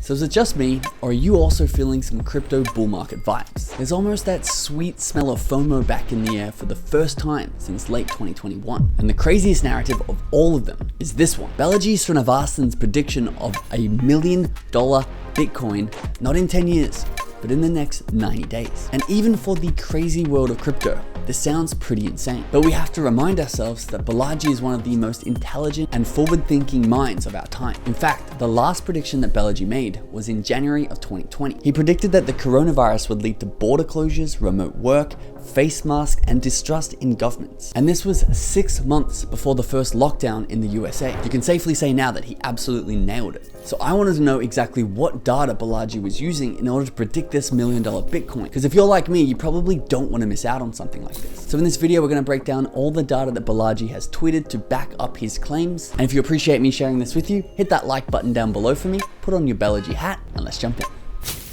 So is it just me, or are you also feeling some crypto bull market vibes? There's almost that sweet smell of FOMO back in the air for the first time since late 2021. And the craziest narrative of all of them is this one. Balaji Srinivasan's prediction of $1 million Bitcoin, not in 10 years, but in the next 90 days. And even for the crazy world of crypto, this sounds pretty insane. But we have to remind ourselves that Balaji is one of the most intelligent and forward-thinking minds of our time. In fact, the last prediction that Balaji made was in January of 2020. He predicted that the coronavirus would lead to border closures, remote work, face masks, and distrust in governments. And this was 6 months before the first lockdown in the USA. You can safely say now that he absolutely nailed it. So I wanted to know exactly what data Balaji was using in order to predict this $1 million Bitcoin. Because if you're like me, you probably don't want to miss out on something like this. So in this video, we're going to break down all the data that Balaji has tweeted to back up his claims. And if you appreciate me sharing this with you, hit that like button down below for me, put on your Balaji hat, and let's jump in.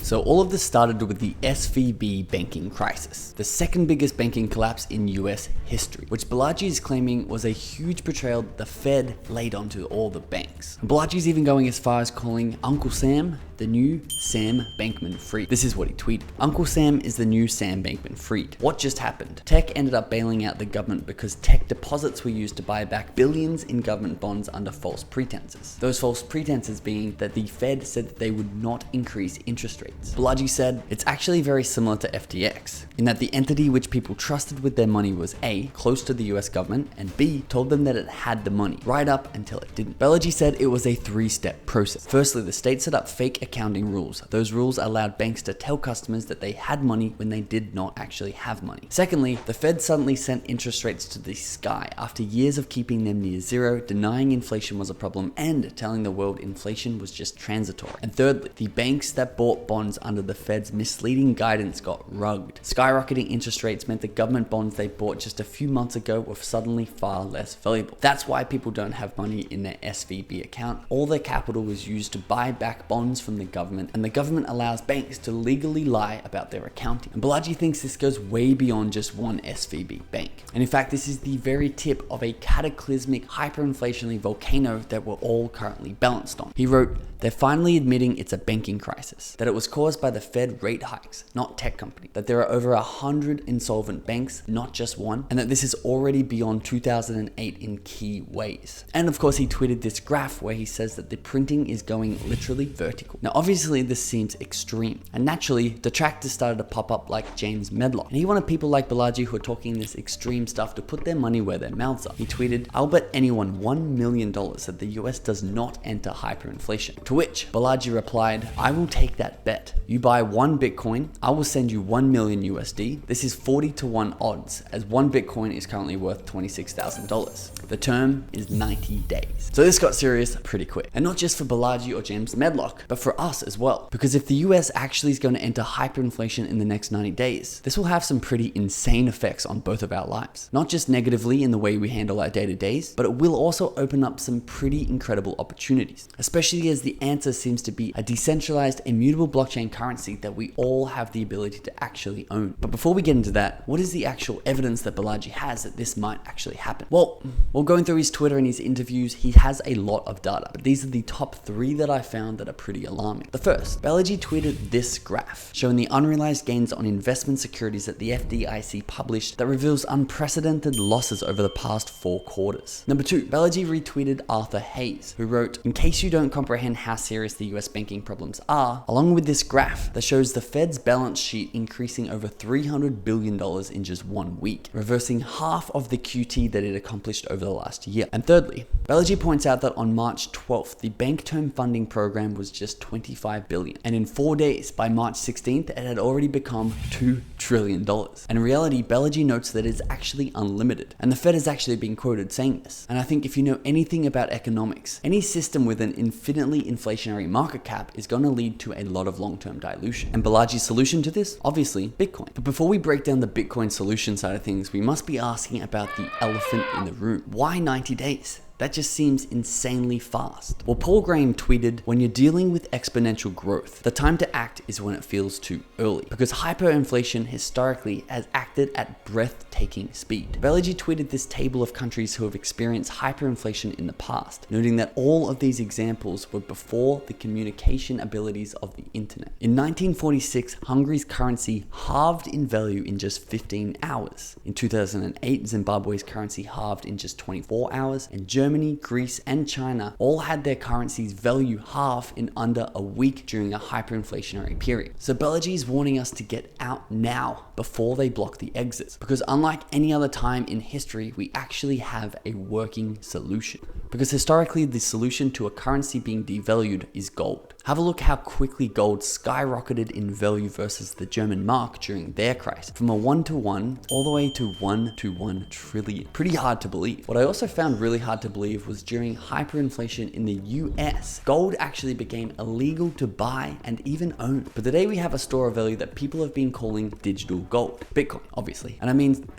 So all of this started with the SVB banking crisis, the second biggest banking collapse in US history, which Balaji is claiming was a huge betrayal that the Fed laid onto all the banks. And Balaji's even going as far as calling Uncle Sam the new Sam Bankman-Fried. This is what he tweeted. Uncle Sam is the new Sam Bankman-Fried. What just happened? Tech ended up bailing out the government because tech deposits were used to buy back billions in government bonds under false pretenses. Those false pretenses being that the Fed said that they would not increase interest rates. Balaji said, it's actually very similar to FTX, in that the entity which people trusted with their money was A, close to the US government, and B, told them that it had the money, right up until it didn't. Balaji said it was a 3-step process. Firstly, the state set up fake accounting rules. Those rules allowed banks to tell customers that they had money when they did not actually have money. Secondly, the Fed suddenly sent interest rates to the sky after years of keeping them near zero, denying inflation was a problem, and telling the world inflation was just transitory. And thirdly, the banks that bought bonds under the Fed's misleading guidance got rugged. Skyrocketing interest rates meant the government bonds they bought just a few months ago were suddenly far less valuable. That's why people don't have money in their SVB account. All their capital was used to buy back bonds from the government, and the government allows banks to legally lie about their accounting. And Balaji thinks this goes way beyond just one SVB bank. And in fact, this is the very tip of a cataclysmic hyperinflationary volcano that we're all currently balanced on. He wrote, they're finally admitting it's a banking crisis, that it was caused by the Fed rate hikes, not tech companies, that there are over 100 insolvent banks, not just one, and that this is already beyond 2008 in key ways. And of course, he tweeted this graph where he says that the printing is going literally vertical. Now, obviously, this seems extreme, and naturally, detractors started to pop up like James Medlock, and he wanted people like Balaji who are talking this extreme stuff to put their money where their mouths are. He tweeted, I'll bet anyone $1 million that the US does not enter hyperinflation. To which Balaji replied, I will take that bet. You buy 1 Bitcoin, I will send you 1 million USD. This is 40-to-1 odds, as 1 Bitcoin is currently worth $26,000. The term is 90 days. So this got serious pretty quick. And not just for Balaji or James Medlock, but for us as well. Because if the US actually is going to enter hyperinflation in the next 90 days, this will have some pretty insane effects on both of our lives. Not just negatively in the way we handle our day-to-days, but it will also open up some pretty incredible opportunities, especially as the answer seems to be a decentralized, immutable blockchain currency that we all have the ability to actually own. But before we get into that, what is the actual evidence that Balaji has that this might actually happen? Well, going through his Twitter and his interviews, he has a lot of data, but these are the top 3 that I found that are pretty alarming. The first, Balaji tweeted this graph showing the unrealized gains on investment securities that the FDIC published that reveals unprecedented losses over the past 4 quarters. Number 2, Balaji retweeted Arthur Hayes, who wrote, in case you don't comprehend how serious the US banking problems are, along with this graph that shows the Fed's balance sheet increasing over $300 billion in just 1 week, reversing half of the QT that it accomplished over the last year. And thirdly, Balaji points out that on March 12th, the Bank Term Funding Program was just $25 billion. And in 4 days, by March 16th, it had already become $2 trillion. And in reality, Balaji notes that it's actually unlimited. And the Fed has actually been quoted saying this. And I think if you know anything about economics, any system with an infinitely inflationary market cap is going to lead to a lot of long-term dilution. And Balaji's solution to this? Obviously, Bitcoin. But before we break down the Bitcoin solution side of things, we must be asking about the elephant in the room. Why 90 days? That just seems insanely fast. Well, Paul Graham tweeted, "When you're dealing with exponential growth, the time to act is when it feels too early, because hyperinflation historically has acted at breathtaking speed." Balaji tweeted this table of countries who have experienced hyperinflation in the past, noting that all of these examples were before the communication abilities of the internet. In 1946, Hungary's currency halved in value in just 15 hours. In 2008, Zimbabwe's currency halved in just 24 hours, and Germany, Greece, and China all had their currencies value half in under a week during a hyperinflationary period. So Balaji is warning us to get out now before they block the exits, because unlike any other time in history, we actually have a working solution. Because historically, the solution to a currency being devalued is gold. Have a look how quickly gold skyrocketed in value versus the German mark during their crisis, from a 1-to-1 all the way to 1-to-1 trillion. Pretty hard to believe. What I also found really hard to believe was during hyperinflation in the US, gold actually became illegal to buy and even own. But today we have a store of value that people have been calling digital gold. Bitcoin, obviously. And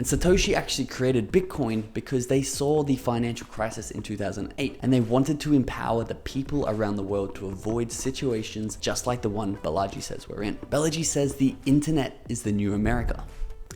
Satoshi actually created Bitcoin because they saw the financial crisis in 2008 and they wanted to empower the people around the world to avoid situations just like the one Balaji says we're in. Balaji says the internet is the new America.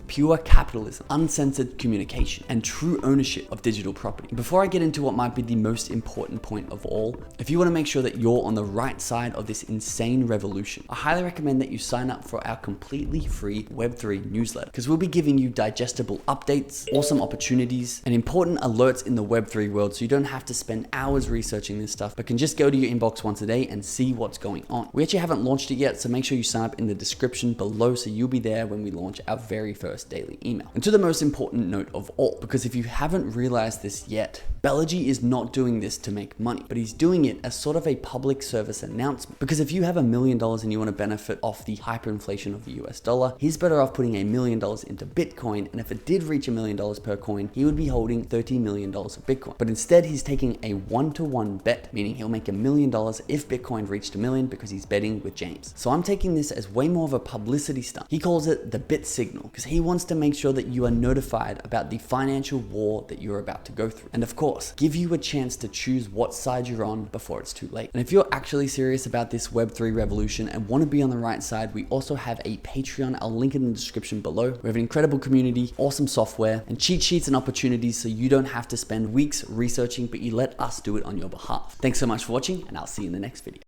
Pure capitalism, uncensored communication, and true ownership of digital property. Before I get into what might be the most important point of all, if you want to make sure that you're on the right side of this insane revolution, I highly recommend that you sign up for our completely free Web3 newsletter, because we'll be giving you digestible updates, awesome opportunities, and important alerts in the Web3 world, so you don't have to spend hours researching this stuff, but can just go to your inbox once a day and see what's going on. We actually haven't launched it yet, so make sure you sign up in the description below so you'll be there when we launch our very first daily email. And to the most important note of all, because if you haven't realized this yet, Balaji is not doing this to make money, but he's doing it as sort of a public service announcement. Because if you have $1 million and you want to benefit off the hyperinflation of the US dollar, he's better off putting $1 million into Bitcoin. And if it did reach $1 million per coin, he would be holding $30 million of Bitcoin. But instead, he's taking a 1-to-1 bet, meaning he'll make $1 million if Bitcoin reached $1 million because he's betting with James. So I'm taking this as way more of a publicity stunt. He calls it the bit signal because he wants to make sure that you are notified about the financial war that you're about to go through. And of course, give you a chance to choose what side you're on before it's too late. And if you're actually serious about this Web3 revolution and want to be on the right side, we also have a Patreon. I'll link it in the description below. We have an incredible community, awesome software, and cheat sheets and opportunities so you don't have to spend weeks researching, but you let us do it on your behalf. Thanks so much for watching, and I'll see you in the next video.